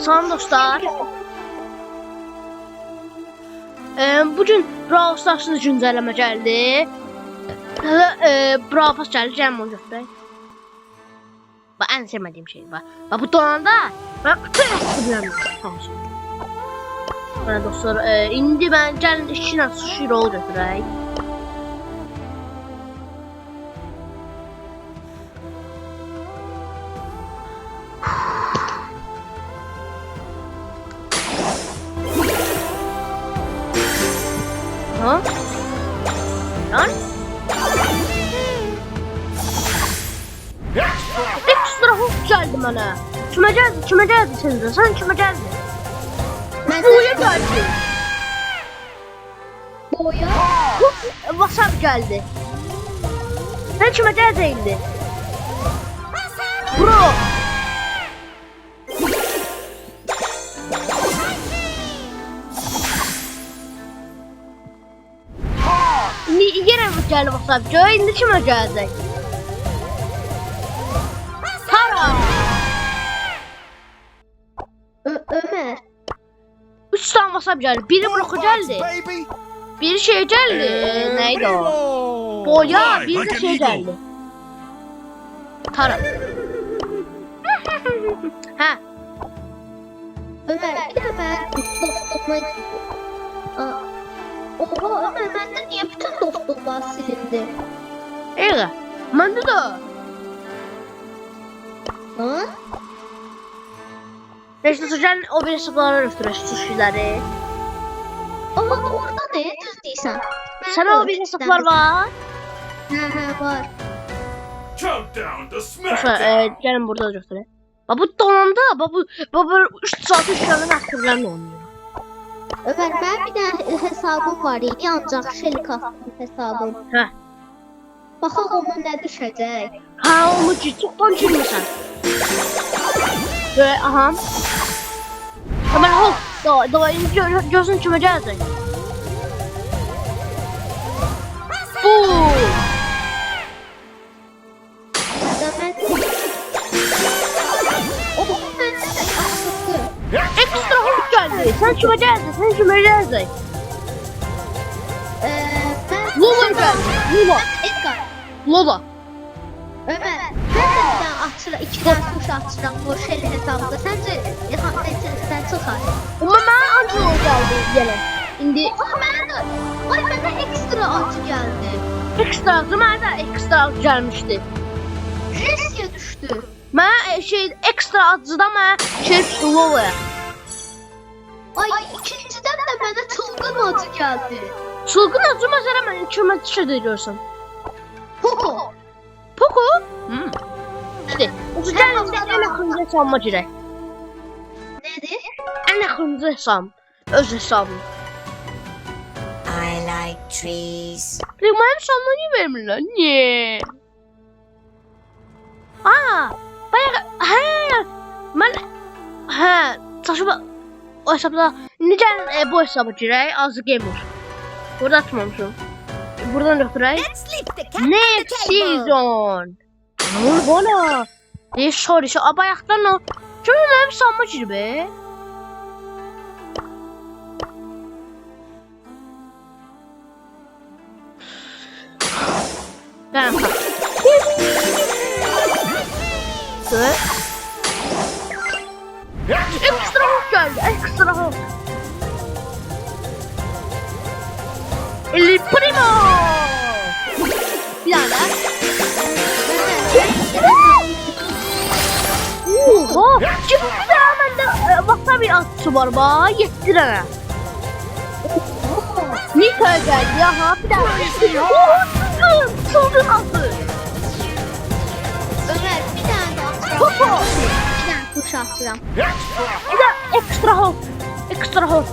Salam dostlar. Bugün Brawl Stars'ın güncelleme geldi. Brawl Pass geldi, cəm olacaqdır. Bax, ən sevmədiyim şey var. Bax, bu donanda mən bilmirəm. Bəli dostlar, indi mən gəlin 2 dənə sushi roll götürək. Ha? Lan? Ekstra hoş geldi bana. Kime geldi senin de? Sen kime geldi? Boya geldi. Boya? WhatsApp geldi. Sen kime geldi? Bro. Yine mi geldi WhatsApp? Şimdi kime geldi? Tara. Ömer. 3 tane WhatsApp geldi. Biri bloku geldi. Biri şey geldi. Neydi o? Boya, bir de şey geldi. Tara. Ha. Ömer bir de ben dostluğuma... Oha Ömer bende niye bütün dostluklar silindi? Evet. Bende de. Ha? Neyse Sucan o bir hesaplara götürür sushileri. Ama orada ne düz değilsen? Sana o bir hesaplar var. He var. Dostlar gelin burada götürür. Bak bu donanda bu 3 saat 3 tane aktiflerle oynuyor. Ömer ben bir de hesabım var idi ancak Shelly kastım hesabım. Hə. Bakalım ona ne düşecek. Ha onu çoktan girmişsən. Ve aha. Hemen hop. Davay gözün kime geldi? Bu. Ekstra hoş geldi. Sen kime geldi? Lola geldi. Edgar. Lola. Ömer, ben de bir tane açıram, 2 tane tuş açıram bu Shelly hesabında. Sence sen çıkar. Ama ben Angelo geldi yine. İndi Ay bana ekstra acı geldi. ekstra ekstra gelmişti. Jesse'ye düştü. Ben ekstra acıda ben düştü Lola'ya. Ay ikinciden de bana çılgın acı geldi. Çılgın acı mesela ben içime düşürüyorsun. Poco. Poco? İşte o geldi en akıllı hesabıma girək. Nedir? En akıllı hesabım. Öz hesabım. I like trees. Benim hesabıma niye vermirlər? Niye? Bayağı ben saçma o hesapta necə bu hesaba girək? Azı gamer. Burada açmamışım. Buradan götürək. Next season. Ne oldu bana? Ne sorry şu abayaktan o. Çünkü benim hesabıma gir be. Ben bak. Dur. Ekstra hoş geldi. Ekstra hoş. El Primo. Bir tane. Oha. Çıktı hemen de WhatsApp bir atışı var bak. 7 lira. Nita geldi ya ha. Bir tane. Oha çılgın attı. Ömer bir tane daha açıram. Poco. Bir tane tuş açıram. Bir de ekstra hot. Ekstra hot.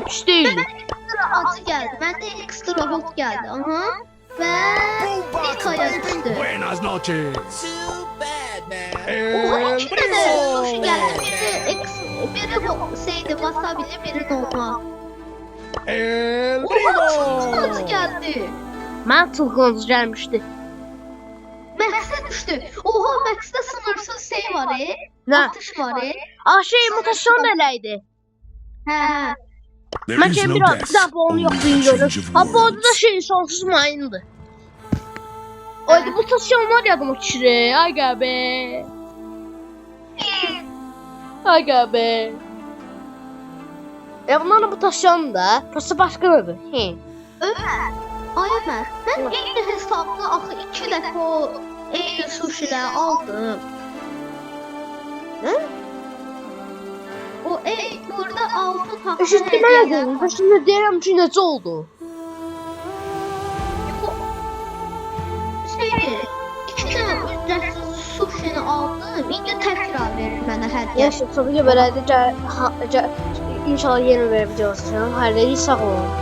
Pis değil. Ekstra acı geldi. Bende ekstra hot geldi. Aha. Ve Nika'ya düştü. Buenas noches. Too bad, man. Oha iki tane sushi geldi. Biri şeydi wasabi'li biri normal. El Oha çok primo. acı geldi. Mən çılğınız gəlmişdi. Max'e düştü. Oha Max'te sınırsız şey var Nə? Atış var Şey mutasyon eləydi. Hə. There Mən is şey no biraz death, bir daha bu onu only yoxlayın change görür. of Ha bu orada da worlds. şey sonsuz mayındı. Oydu mutasyonlar yadıma düşürür. Aga be. Aga be. Bunların mutasyonu da prosta başqadır. Ömer. Ay Ömer. Ben eyni hesabda axı 2 dəfə o eyni sushi'lər aldım. Nə? O burada altın haqqı Eşitmədim. Başında deyirəm ki, necə oldu? Şeydir. 2 dənə ücretsiz sushi'ni aldım. İndi təkrar verir mənə hədiyyə. Yaşa, sonra ki, belə də inşallah yeni bir video olsun. Hər sağ olun.